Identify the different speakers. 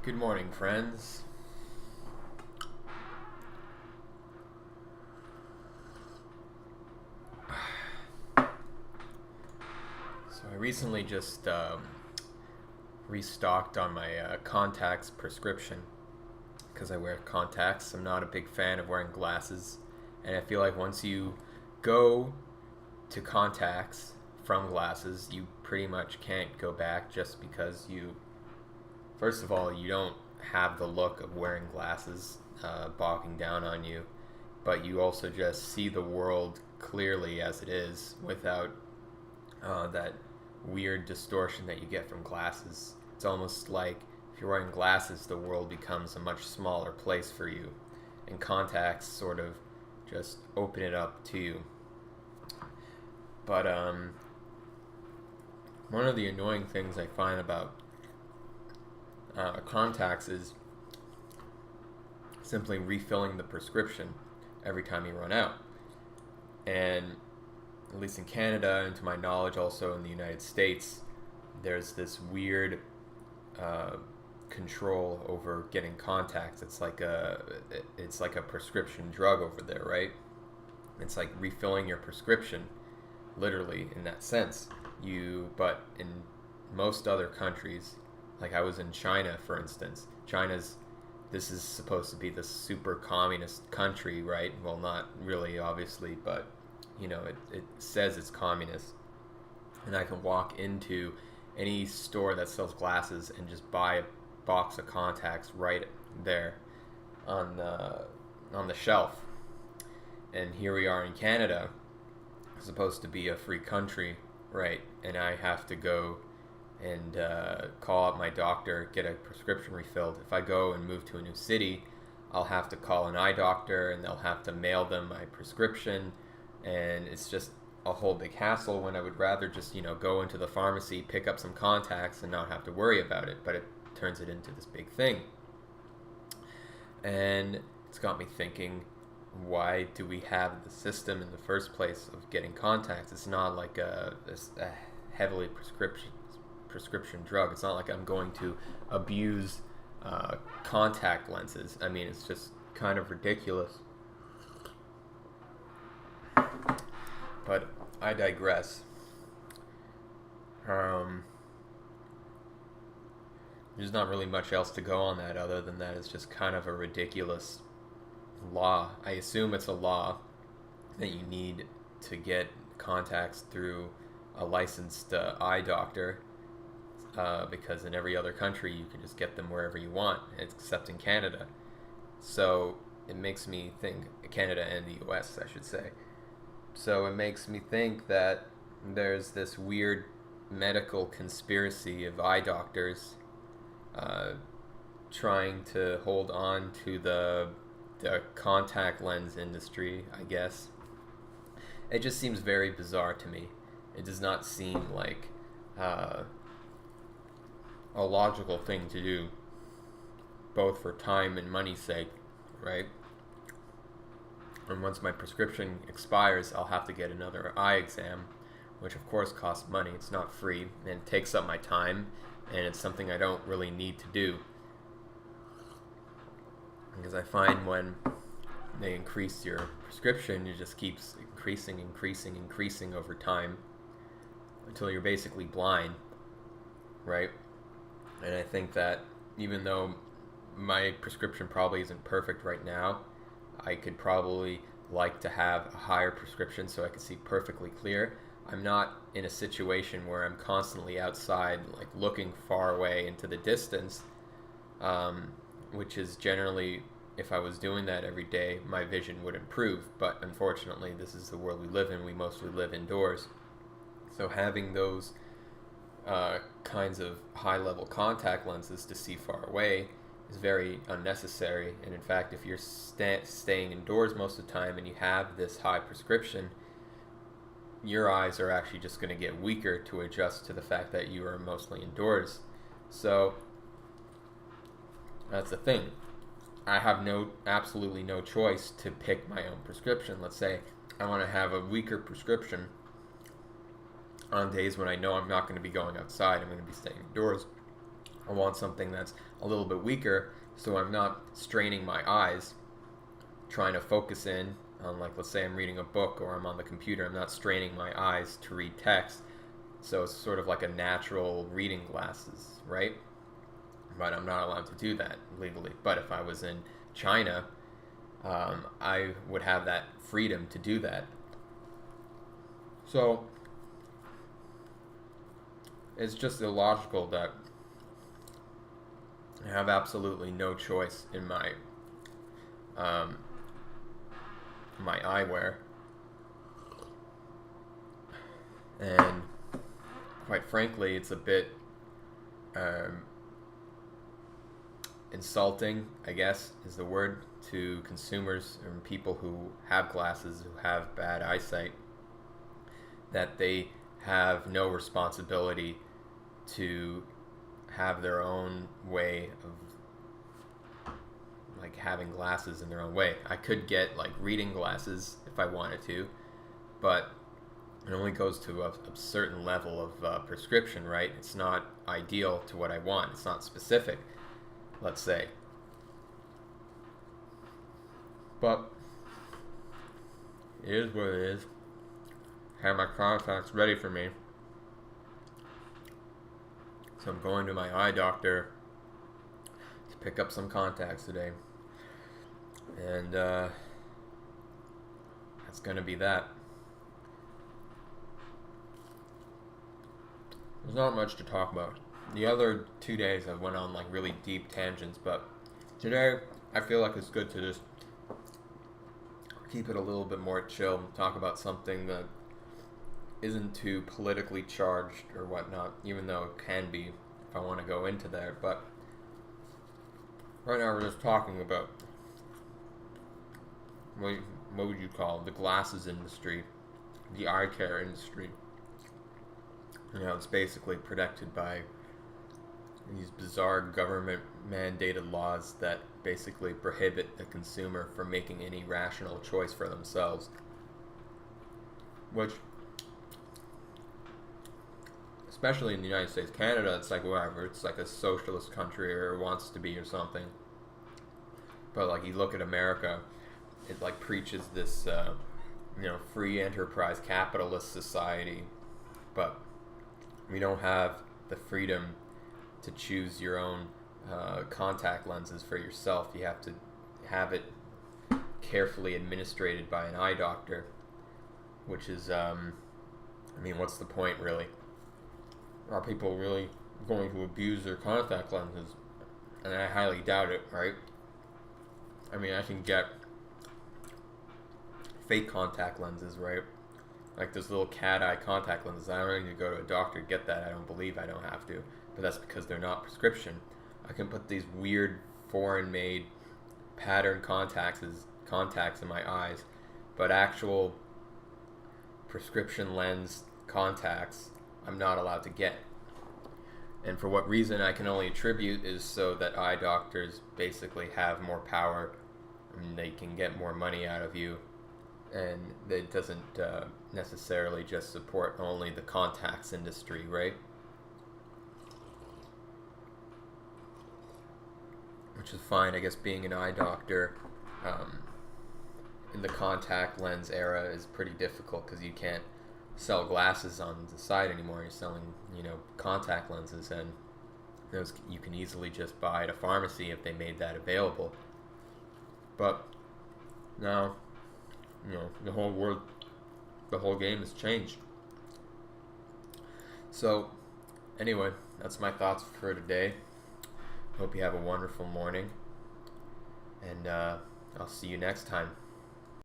Speaker 1: Good morning, friends. So I recently just restocked on my contacts prescription because I wear contacts. I'm not a big fan of wearing glasses, and I feel like once you go to contacts from glasses, you pretty much can't go back just because first of all, you don't have the look of wearing glasses bogging down on you, but you also just see the world clearly as it is without that weird distortion that you get from glasses. It's almost like if you're wearing glasses, the world becomes a much smaller place for you, and contacts sort of just open it up to you. But one of the annoying things I find about contacts is simply refilling the prescription every time you run out. And at least in Canada, and to my knowledge also in the United States, there's this weird control over getting contacts. It's like a prescription drug over there, right? It's like refilling your prescription, literally in that sense. But in most other countries, like I was in China, for instance. This is supposed to be the super communist country, right? Well, not really, obviously, but it says it's communist. And I can walk into any store that sells glasses and just buy a box of contacts right there on the shelf. And here we are in Canada, supposed to be a free country, right? And I have to go and call up my doctor, get a prescription refilled. If I go and move to a new city, I'll have to call an eye doctor and they'll have to mail them my prescription, and it's just a whole big hassle when I would rather just go into the pharmacy, pick up some contacts and not have to worry about it. But it turns it into this big thing, and it's got me thinking, why do we have the system in the first place of getting contacts? It's not like a heavily prescription drug. It's not like I'm going to abuse contact lenses. I mean, it's just kind of ridiculous. But I digress. There's not really much else to go on that other than that it's just kind of a ridiculous law. I assume it's a law that you need to get contacts through a licensed eye doctor, because in every other country you can just get them wherever you want, except in Canada. So it makes me think, Canada and the US, I should say. So it makes me think that there's this weird medical conspiracy of eye doctors trying to hold on to the contact lens industry, I guess. It just seems very bizarre to me. It does not seem like a logical thing to do, both for time and money's sake, right? And once my prescription expires, I'll have to get another eye exam, which of course costs money. It's not free, and it takes up my time, and it's something I don't really need to do. Because I find when they increase your prescription, it just keeps increasing over time until you're basically blind, right? And I think that even though my prescription probably isn't perfect right now, I could probably like to have a higher prescription so I can see perfectly clear. I'm not in a situation where I'm constantly outside, like looking far away into the distance, which is generally, if I was doing that every day, my vision would improve. But unfortunately, this is the world we live in. We mostly live indoors. So having those kinds of high-level contact lenses to see far away is very unnecessary. And in fact, if you're staying indoors most of the time and you have this high prescription, your eyes are actually just going to get weaker to adjust to the fact that you are mostly indoors. So that's the thing. I have absolutely no choice to pick my own prescription. Let's say I want to have a weaker prescription on days when I know I'm not going to be going outside, I'm going to be staying indoors. I want something that's a little bit weaker, so I'm not straining my eyes trying to focus in on, like, let's say I'm reading a book or I'm on the computer. I'm not straining my eyes to read text, so it's sort of like a natural reading glasses, right? But I'm not allowed to do that legally. But if I was in China, I would have that freedom to do that. So it's just illogical that I have absolutely no choice in my my eyewear, and quite frankly, it's a bit insulting, I guess is the word, to consumers and people who have glasses, who have bad eyesight, that they have no responsibility to have their own way of, like, having glasses in their own way. I could get, like, reading glasses if I wanted to, but it only goes to a certain level of prescription, right? It's not ideal to what I want. It's not specific, let's say. But it is what it is. I have my contacts ready for me. So I'm going to my eye doctor to pick up some contacts today. And that's going to be that. There's not much to talk about. The other 2 days I went on, like, really deep tangents, but today I feel like it's good to just keep it a little bit more chill, talk about something that isn't too politically charged or whatnot, even though it can be if I want to go into there. But right now we're just talking about what would you call the glasses industry, the eye care industry. You know, it's basically protected by these bizarre government mandated laws that basically prohibit the consumer from making any rational choice for themselves. Which, especially in the United States, Canada, it's like whatever, it's like a socialist country, or wants to be, or something. But, like, you look at America, it, like, preaches this, free enterprise capitalist society, but we don't have the freedom to choose your own contact lenses for yourself. You have to have it carefully administrated by an eye doctor, which is, what's the point, really? Are people really going to abuse their contact lenses? And I highly doubt it, right? I mean, I can get fake contact lenses, right? Like those little cat eye contact lenses. I don't need to go to a doctor to get that. I don't believe I don't have to. But that's because they're not prescription. I can put these weird foreign-made pattern contacts in my eyes, but actual prescription lens contacts I'm not allowed to get. And for what reason I can only attribute is so that eye doctors basically have more power and they can get more money out of you, and it doesn't necessarily just support only the contacts industry, right? Which is fine, I guess. Being an eye doctor in the contact lens era is pretty difficult because you can't sell glasses on the side anymore. You're selling, contact lenses, and those you can easily just buy at a pharmacy if they made that available. But now, the whole game has changed. So, anyway, that's my thoughts for today. Hope you have a wonderful morning, and I'll see you next time.